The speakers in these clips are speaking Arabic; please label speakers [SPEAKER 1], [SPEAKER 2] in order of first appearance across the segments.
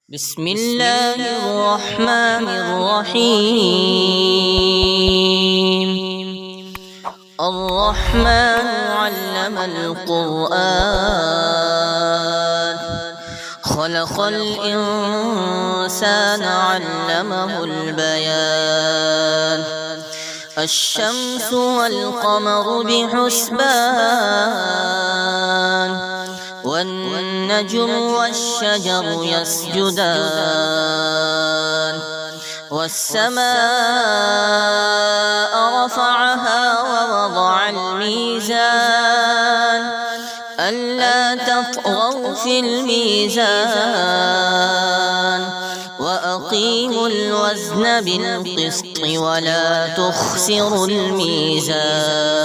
[SPEAKER 1] بسم الله الرحمن الرحيم. الرحمن علم القرآن، خلق الإنسان علمه البيان. الشمس والقمر بحسبان، والنجم والشجر يسجدان. والسماء رفعها ووضع الميزان، ألا تطغوا في الميزان. وأقيموا الوزن بالقسط ولا تخسروا الميزان.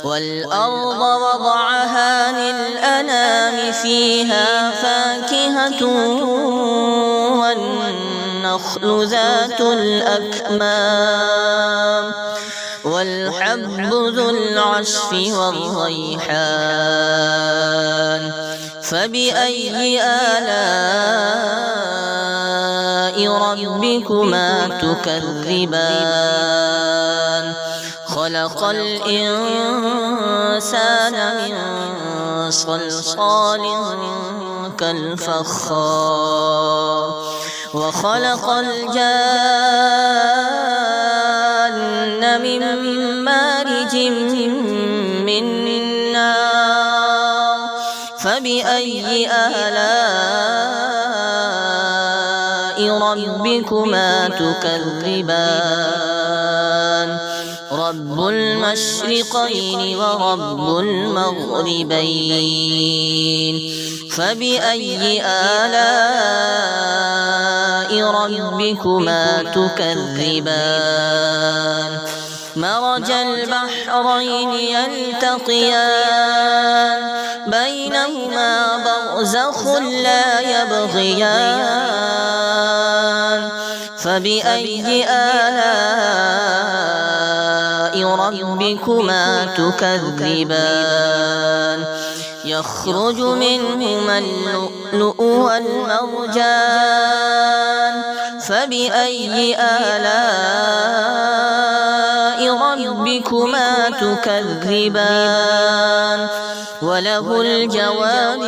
[SPEAKER 1] والأرض وضعها للأنام، فيها فاكهة والنخل ذات الأكمام، والحب ذو العصف والريحان. فبأي آلاء ربكما تكذبان؟ خلق الإنسان من صلصال كالفخار، وخلق الجان من مارج من نار. فبأي آلاء ربكما تكذبان؟ رب المشرقين ورب المغربين. فبأي آلاء ربكما تكذبان؟ مرج البحرين يلتقيان، بينهما برزخ لا يبغيان. فبأي آلاء ربكما تكذبان؟ يخرج منهما اللؤلؤ والمرجان. فبأي آلاء ربكما تكذبان؟ وله الجوار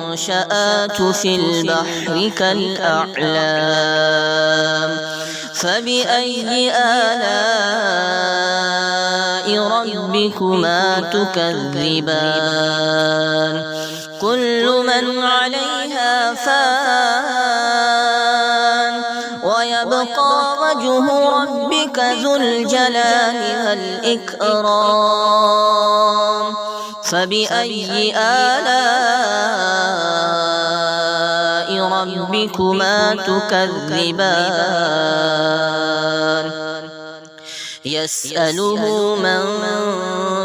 [SPEAKER 1] المنشآت في البحر كالأعلام. فبأي آلاء ربكما تكذبان؟ كل من عليها فان، ويبقى وجه ربك ذو الجلال والإكرام. فبأي آلاء ربكما تكذبان؟ يسأله من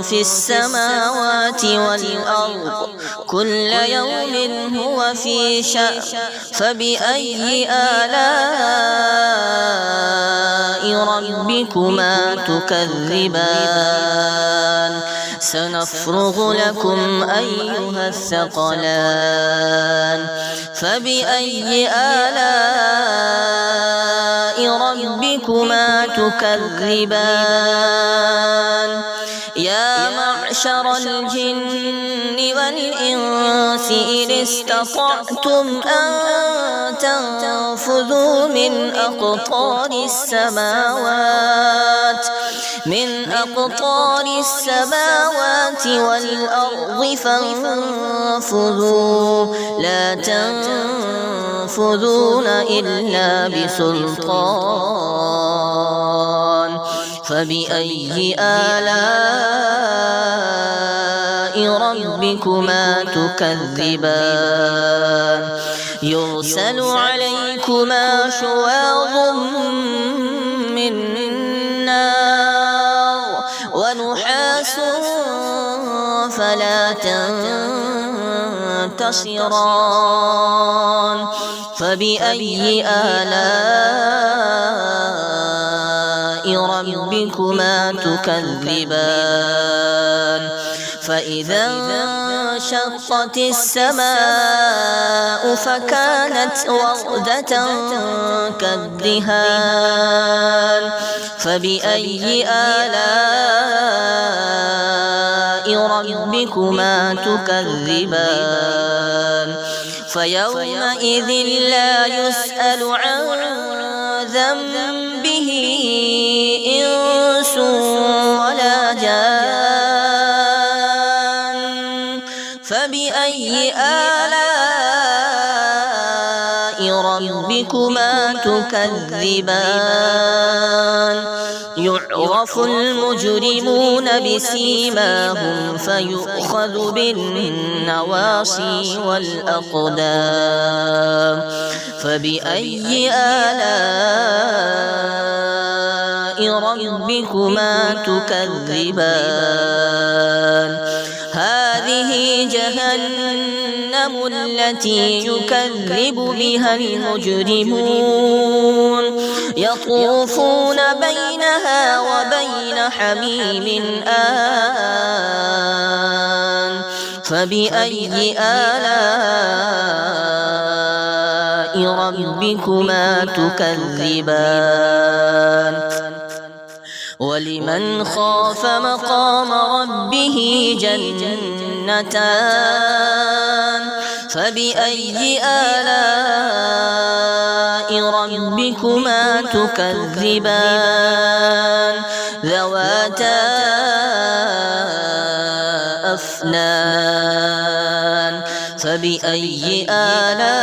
[SPEAKER 1] في السماوات والأرض، كل يوم هو في شأن. فبأي آلاء ربكما تكذبان؟ سنفرغ لكم أيها الثقلان. فبأي آلاء ربكما تكذبان؟ يا معشر الجن والإنس إن استطعتم أن تنفذوا من أقطار السماوات والأرض فانفذوا، لا تنفذون إلا بسلطان. فبأي آلاء ربكما تكذبان؟ يرسل عليكما شواظ من نار، ونحاس فلا تنتصران. فبأي آلاء ربكما تكذبان؟ فإذا انشقت السماء فكانت وردة كالدهان فبأي آلاء ربكما تكذبان فيومئذ لا يسأل عن ذنبه إنس ولا جان فبأي آلاء ربكما تكذبان يعرف المجرمون بسيماهم فيؤخذ بالنواصي والأقدام فبأي آلاء ربكما تكذبان هذه جهنم التي يكذب بها المجرمون يطوفون بينها وبين حميم آن فبأي آلاء ربكما تكذبان ولمن خاف مقام ربه جنتان فبأي آلاء ربكما تكذبان ذواتا أفنان فبأي آلاء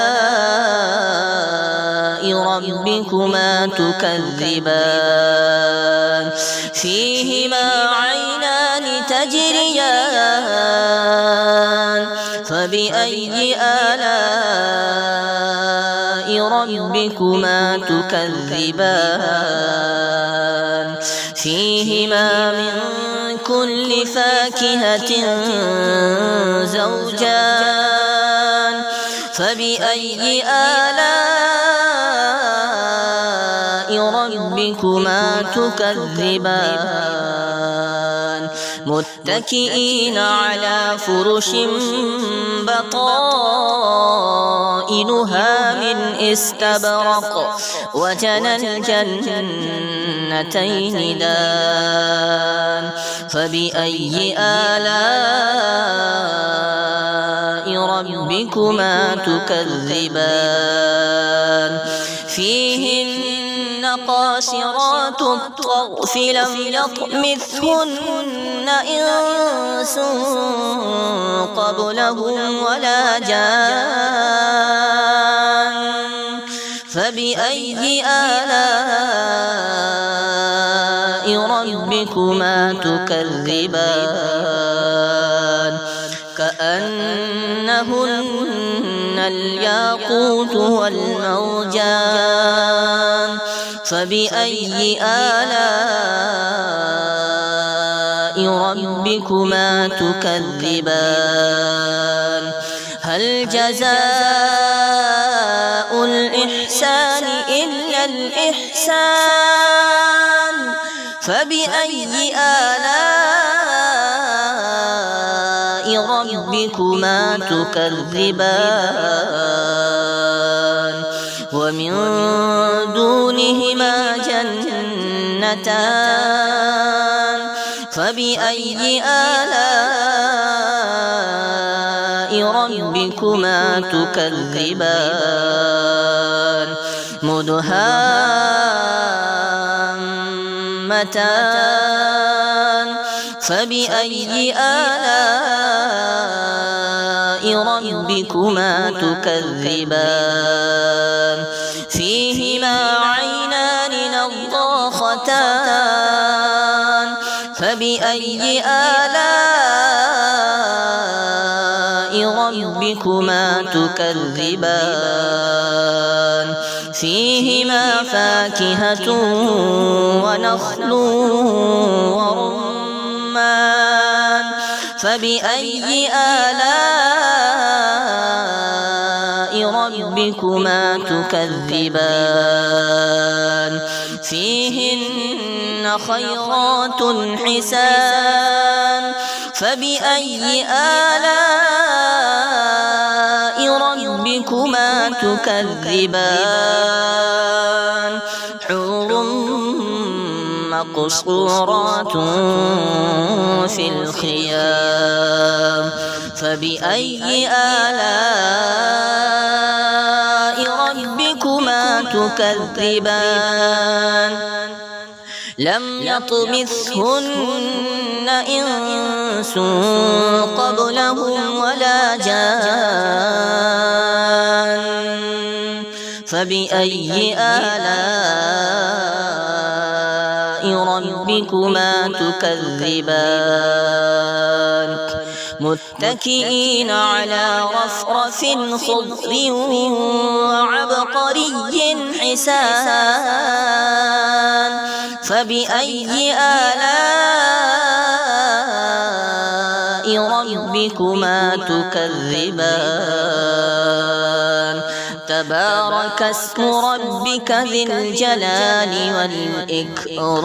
[SPEAKER 1] ربكما تكذبان فيهما عينان تجريان فبأي آلاء ربكما تكذبان فيهما من كل فاكهة زوجان فبأي آلاء ربكما تكذبان متكئين على فرش بطائنها من استبرق وجنى الجنتين دان فبأي آلاء ربكما تكذبان فيهن قاصرات الطرف لم يطمثهن إنس قبلهم ولا جان فبأي آلاء ربكما تكذبان كأنهن الياقوت والمرجان فبأي آلاء ربكما تكذبان هل جزاء الإحسان إلا الإحسان فبأي آلاء ربكما تكذبان ومن دونهما جنتان فبأي آلاء ربكما تكذبان مدهامتان فبأي آلاء ربكما تكذبان فيهما عينان نضاختان فبأي آلاء ربكما تكذبان فيهما فاكهة ونخل ورمان فبأي آلاء ربكما تكذبان فيهن خيرات حسان فبأي آلاء ربكما تكذبان حور مقصورات في الخيام فبأي آلاء ربكما تكذبان لم يطمثهن إنس قبلهم ولا جان فبأي آلاء ربكما تكذبان متكئين على رفرف خضر وعبقري حسان فبأي آلاء ربكما تكذبان تبارك اسم ربك ذي الجلال والإكرام